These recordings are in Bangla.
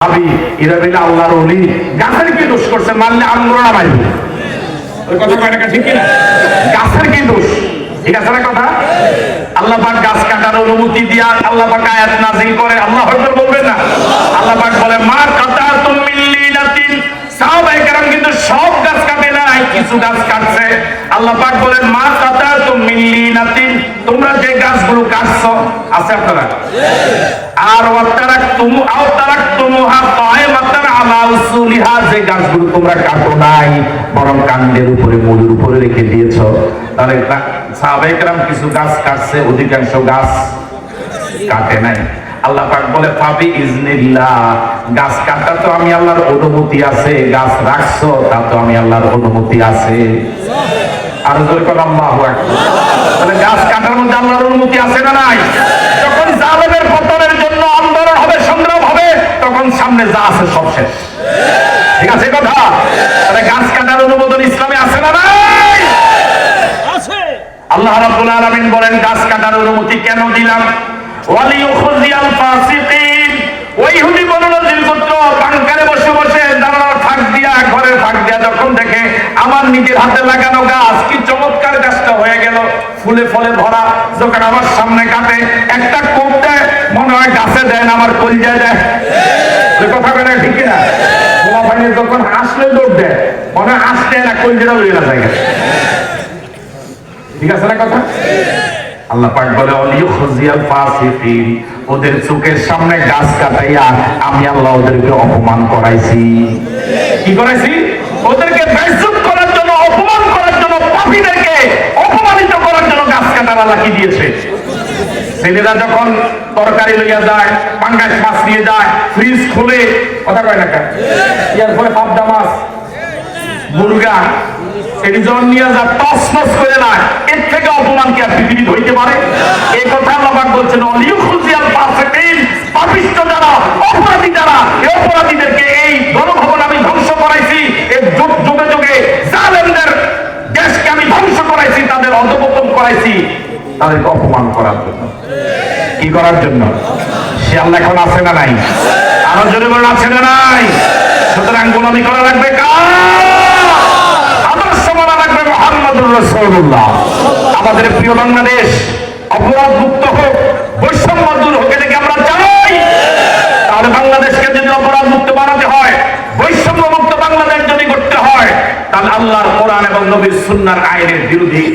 ভাবি এরা বলে আল্লাহর ওলি গাছের কি দোষ করছে, মারলে আমরা মারবে। ওই কথা কয় না, ঠিক কিনা? গাছের কি দোষ? ঠিক আছে না কথা? আল্লাহ পাক গাছ কাটার অনুমতি দিয়া আল্লাহ পাক আয়াত নাযিল করে। আল্লাহ হয়তো বলবেন না, আল্লাহ পাক বলে মা কাতাতুম মিন লিনাতিন। সাহাবায়ে কেরাম কিন্তু সব গাছ কাটে নাই, কিছু গাছ কাটছে। আল্লাহ পাক বলেন মা কাতাতুম মিন লিনাতিন, তোমরা যে গাছগুলো কাটছো আছে আপনারা, আর যে গাছগুলো তোমরা কাটো নাই বরং কাণ্ডের উপরে মূলের উপরে রেখে দিয়েছো, তাহলে সাহাবায়ে কেরাম কিছু গাছ কাটছে, অধিকাংশ গাছ কাটে নাই। আল্লাহ পাক বলে ফাবি ইজনিল্লাহ, গাছ কাটা তো আমি আল্লাহর অনুমতি আছে, গাছ রাখছো তা তো আমি আল্লাহর অনুমতি আছে। আর জোরে করে আল্লাহু আকবার। তাহলে গাছ কাটার মধ্যে আল্লাহর অনুমতি আছে না নাই? যখন জালেমের পতনের জন্য আন্দোলন হবে, সংগ্রাম হবে, তখন সামনে যা আছে সব শেষ। ঠিক আছে কথা? তাহলে গাছ কাটার অনুমোদন ইসলামে আছে না নাই? আছে। আল্লাহ রাব্বুল আলামিন বলেন গাছ কাটার অনুমতি কেন দিলাম? ওয়ালিউখজিয়াল ফাসিকিন, ওই ইহুদি বননজির গোত্র বাংকারে বসে বসে দাঁড়ানোর ফাঁক দিয়া, ঘরের ফাঁক দিয়া যখন দেখে আমার নিজের হাতে লাগানো গাছ কি চমৎকার গাছটা হয়ে গেল, ফুলে ফলে ভরা, যখন আমার সামনে কাটে একটা কোপ দেয়, মনে হয় গাছে দেয় না আমার কলজায় দেয়। কথা বলে ঠিক না? গোলা পানি যখন আসলে দৌড় দেয়, মনে হয় আসলে না কলজাটা লইয়া না জায়গা। ঠিক আছে না কথা? আল্লাহ পাক বলে ওয়ালিউখজিয়াল ফাসিকিন, ওদের চোখের সামনে গাছ কাটাইয়া আমি আল্লাহ ওদেরকে অপমান করাইছি। কি করাইছি? ওদেরকে বেইজ্জত করার জন্য, অপমান করার জন্য, পাপীদেরকে অপমানিত করার জন্য গাছ কাটার আল্লাহ কি দিয়েছে। ছেলেরা যখন তরকারি লইয়া যায়, পাঙ্গাস মাছ নিয়ে যায়, ফ্রিজ খুলে, কথা কয় না কেন, এরপরে পাবদা মাছ, মুরগা, এটি যখন নিয়ে যায় টস টস করে না, এর থেকে অপমান কি আর পৃথিবী হইতে পারে? এই কথা আল্লাহ পাক বলছেন ওয়ালিউখজিয়াল ফাসিকিন, পাপিষ্ঠ যারা, অপরাধী যারা, এই অপরাধীদেরকে এই গণভবন আমি ধ্বংস করাইছি, এই যুগে যুগে জালেমদের দেশকে আমি ধ্বংস করাইছি, তাদের অধঃপতন করাইছি, তাদেরকে অপমান করার জন্য। কি করার জন্য? সে আল্লাহ এখন আছে না নাই? আরো জোরে বলেন আছে না নাই? সুতরাং গোলামি করা লাগবে কার? আদর্শ মানা লাগবে মুহাম্মদুর রাসূলুল্লাহ। আমাদের প্রিয় বাংলাদেশ অপরাধ মুক্ত হোক, বৈষম্য দূর হোক, এটাকে আমরা চাই। তাহলে বাংলাদেশকে যদি অপরাধ মুক্ত বানাতে হয়, বৈষম্য মুক্ত বাংলাদেশ যদি করতে হয়, তাহলে আল্লাহর কোরআন এবং নবীর সুন্নাহর আইনের বিরোধী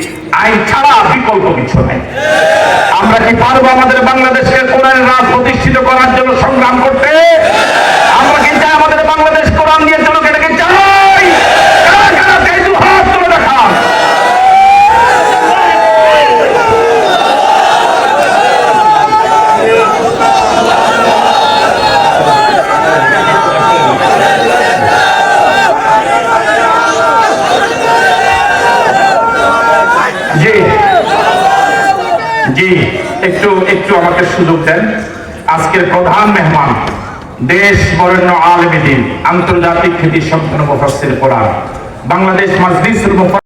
আইন ছাড়া বিকল্প কিছু নেই। আমরা কি পারবো আমাদের বাংলাদেশকে কোরআনের রাজ প্রতিষ্ঠিত করার জন্য সংগ্রাম করতে? আমরা কি চাই আমাদের বাংলাদেশ কোরআন দিয়ে চলুক? এটাকে চাই। কারা কারা চাই? দু হাত তুলে দেখান। জি, একটু একটু আমাকে সুযোগ দেন। আজকের প্রধান মেহমান, দেশ বরেণ্য আলেম দ্বীন, আন্তর্জাতিক খ্যাতি সম্পন্ন মুফাসসির কোরআন, বাংলাদেশ মাজলিসুল